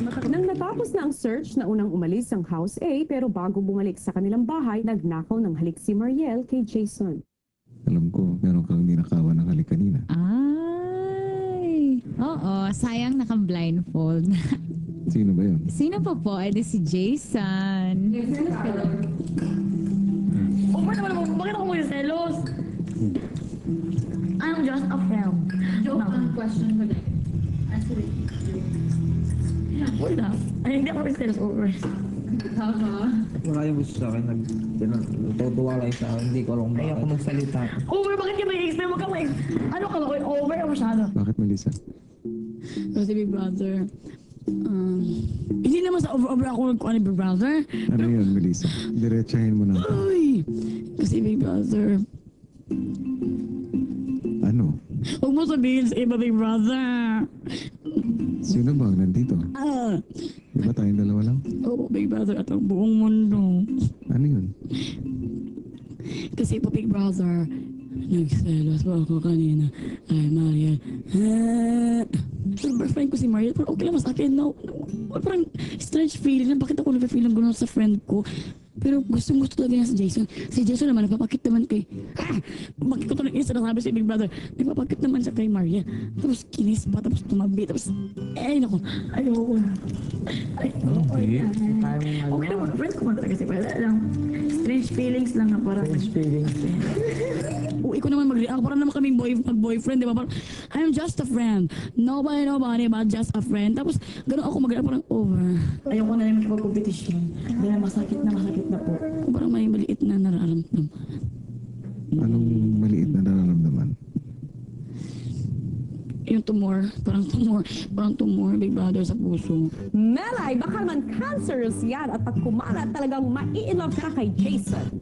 Nang natapos na ang search, na unang umalis ang House A pero bago bumalik sa kanilang bahay, nagnakaw ng halik si Mariel kay Jason. Alam ko, meron kang ninakawan ng halik kanina. Ay, oo, sayang naka-blindfold. Sino ba yun? Sino pa po? Eh, di si Jason. Bakit ako mo yung selos? I'm just a friend. Joke ang question ko din. Answer it. Wala. Ay, hindi ako yung selos over. Wala yung gusto sa akin. Natutuwa lang sa akin. Hindi ko alam bakit. Ayoko magsalita. Over, bakit ka mag-explain? Wag ka ano ka ba? Over o masyado? Bakit, Melissa? Kasi Big Brother, hindi naman sa over ako nagkuha ni Big Brother. Ano yun, Melissa? Diretsahin mo na. Ay! Kasi Big Brother, Ano? huwag mo sabihin sa iba Big Brother. Sino bang nandito? Di ba tayong dalawa lang? Oo, Big Brother at ang buong mundo. Ano yun? Kasi po Big Brother, nagselos pa ako kanina kay Mariel. Super friend ko si Mariel, pero okay lang sa akin. No, parang strange feeling na bakit ako nag-feel ng gano'n sa friend ko. Pero gusto talaga niya si Jason. Si Jason naman, nagpapakit naman kay... Bakit ko ito ng isa nasabi si Big Brother? Nagpapakit naman siya kay Mariel. Tapos kinis pa, tapos tumabi, tapos... naku. Ayoko na. Okay naman, friend ko man talaga si Mariel. Lang, strange feelings lang na parang... Strange feelings. Uy, ko naman mag-react. Parang naman kaming mag-boyfriend, di ba? Parang, I'm just a friend. Nobody, but just a friend. Tapos, gano'n ako mag-react, parang over. Ayoko na naman kapag-competition. Dahil masakit na po. Parang may maliit na nararamdaman. Anong maliit na nararamdaman? Yung tumor, parang tumor, Big Brother, sa puso. Melay, baka naman cancerous yan at pag kumalat talagang mai-inlove ka kay Jason.